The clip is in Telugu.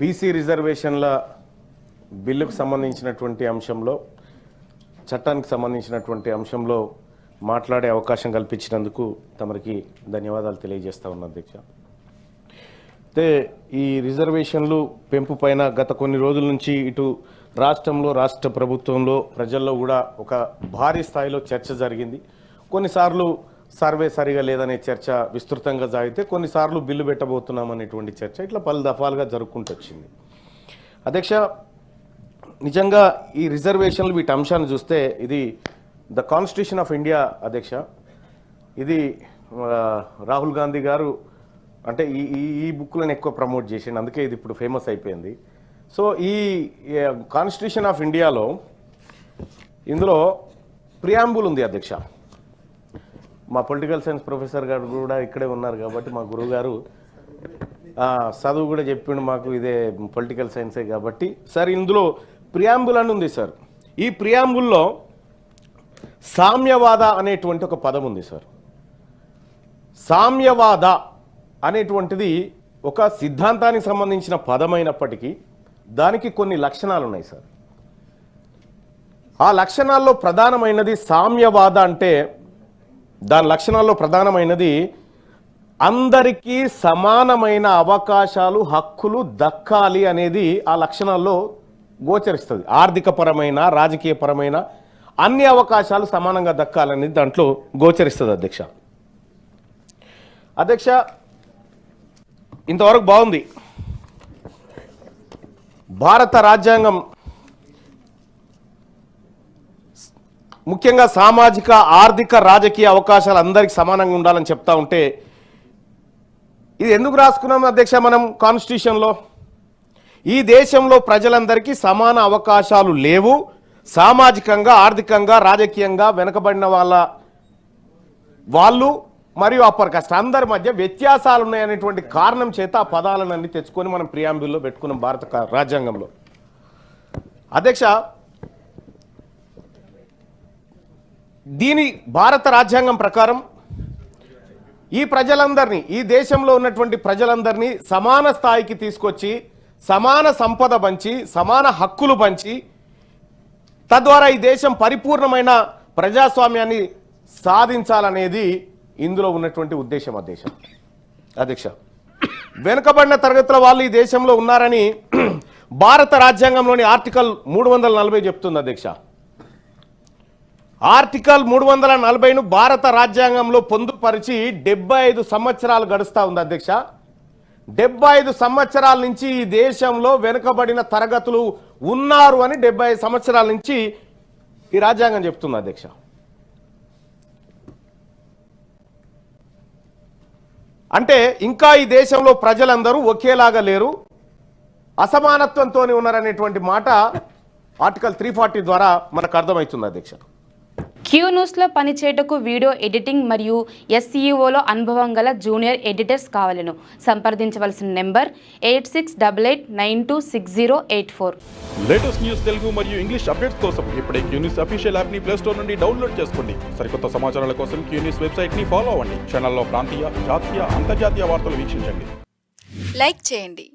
బీసీ రిజర్వేషన్ల బిల్లుకు సంబంధించినటువంటి అంశంలో, చట్టానికి సంబంధించినటువంటి అంశంలో మాట్లాడే అవకాశం కల్పించినందుకు తమరికి ధన్యవాదాలు తెలియజేస్తా ఉన్నా అధ్యక్ష. అయితే ఈ రిజర్వేషన్లు పెంపు పైన గత కొన్ని రోజుల నుంచి ఇటు రాష్ట్రంలో, రాష్ట్ర ప్రభుత్వంలో, ప్రజల్లో కూడా ఒక భారీ స్థాయిలో చర్చ జరిగింది. కొన్నిసార్లు సర్వే సరిగా లేదనే చర్చ విస్తృతంగా సాగితే, కొన్నిసార్లు బిల్లు పెట్టబోతున్నాం అనేటువంటి చర్చ ఇట్లా పలు దఫాలుగా జరుపుకుంటూ వచ్చింది. అధ్యక్ష, నిజంగా ఈ రిజర్వేషన్లు వీటి అంశాన్ని చూస్తే ఇది ద కాన్స్టిట్యూషన్ ఆఫ్ ఇండియా అధ్యక్ష. ఇది రాహుల్ గాంధీ గారు అంటే ఈ బుక్లను ఎక్కువ ప్రమోట్ చేసిండు, అందుకే ఇది ఇప్పుడు ఫేమస్ అయిపోయింది. సో ఈ కాన్స్టిట్యూషన్ ఆఫ్ ఇండియాలో ఇందులో ప్రియాంబుల్ ఉంది అధ్యక్ష. మా పొలిటికల్ సైన్స్ ప్రొఫెసర్ గారు కూడా ఇక్కడే ఉన్నారు కాబట్టి మా గురువు గారు చదువు కూడా చెప్పిండు మాకు, ఇదే పొలిటికల్ సైన్సే కాబట్టి. సార్ ఇందులో ప్రియాంబుల్ అని ఉంది సార్. ఈ ప్రియాంబుల్లో సామ్యవాద అనేటువంటి ఒక పదం ఉంది సార్. సామ్యవాద అనేటువంటిది ఒక సిద్ధాంతానికి సంబంధించిన పదమైనప్పటికీ దానికి కొన్ని లక్షణాలు ఉన్నాయి సార్. ఆ లక్షణాల్లో ప్రధానమైనది సామ్యవాద అంటే, దాని లక్షణాల్లో ప్రధానమైనది అందరికీ సమానమైన అవకాశాలు, హక్కులు దక్కాలి అనేది ఆ లక్షణాల్లో గోచరిస్తుంది. ఆర్థికపరమైన, రాజకీయపరమైన అన్ని అవకాశాలు సమానంగా దక్కాలనేది దాంట్లో గోచరిస్తుంది అధ్యక్ష. అధ్యక్ష, ఇంతవరకు బాగుంది. భారత రాజ్యాంగం ముఖ్యంగా సామాజిక, ఆర్థిక, రాజకీయ అవకాశాలు అందరికీ సమానంగా ఉండాలని చెప్తా ఉంటే, ఇది ఎందుకు రాసుకున్నాం అధ్యక్ష మనం కాన్స్టిట్యూషన్లో? ఈ దేశంలో ప్రజలందరికీ సమాన అవకాశాలు లేవు, సామాజికంగా, ఆర్థికంగా, రాజకీయంగా వెనుకబడిన వాళ్ళు మరియు అప్పర్ కాస్ట్ అందరి మధ్య వ్యత్యాసాలు ఉన్నాయనేటువంటి కారణం చేత ఆ పదాలన్నీ తెచ్చుకొని మనం ప్రియాంబుల్లో పెట్టుకున్నాం భారత రాజ్యాంగంలో. అధ్యక్ష, దీని భారత రాజ్యాంగం ప్రకారం ఈ ప్రజలందరినీ, ఈ దేశంలో ఉన్నటువంటి ప్రజలందరినీ సమాన స్థాయికి తీసుకొచ్చి సమాన సంపద పంచి, సమాన హక్కులు పంచి, తద్వారా ఈ దేశం పరిపూర్ణమైన ప్రజాస్వామ్యాన్ని సాధించాలనేది ఇందులో ఉన్నటువంటి ఉద్దేశం అధ్యక్ష. వెనుకబడిన తరగతుల వాళ్ళు ఈ దేశంలో ఉన్నారని భారత రాజ్యాంగంలోని ఆర్టికల్ 340 చెప్తుంది అధ్యక్ష. ఆర్టికల్ 340ను భారత రాజ్యాంగంలో పొందుపరిచి 75 సంవత్సరాలు గడుస్తూ ఉంది అధ్యక్ష. 75 సంవత్సరాల నుంచి ఈ దేశంలో వెనుకబడిన తరగతులు ఉన్నారు అని 75 సంవత్సరాల నుంచి ఈ రాజ్యాంగం చెప్తుంది అధ్యక్ష. అంటే ఇంకా ఈ దేశంలో ప్రజలందరూ ఒకేలాగా లేరు, అసమానత్వంతో ఉన్నారనేటువంటి మాట ఆర్టికల్ 340 ద్వారా మనకు అర్థమవుతుంది అధ్యక్ష. క్యూ న్యూస్లో పనిచేయటకు వీడియో ఎడిటింగ్ మరియు SEOలో అనుభవం గల జూనియర్ ఎడిటర్స్ కావాలను సంప్రదించవలసిన నెంబర్ 8688926084. లేటెస్ట్ న్యూస్ తెలుగు మరియు ఇంగ్లీష్ అప్డేట్స్ కోసం ఇప్పుడే క్యూ న్యూస్ అఫీషియల్ యాప్ని ప్లే స్టోర్ నుండి డౌన్లోడ్ చేసుకోండి. సరికొత్త సమాచారాల కోసం క్యూ న్యూస్ వెబ్సైట్ని ఫాలో అవ్వండి. ఛానల్లో ప్రాంతీయ, జాతీయ, అంతర్జాతీయ వార్తలు వీక్షించండి. లైక్ చేయండి,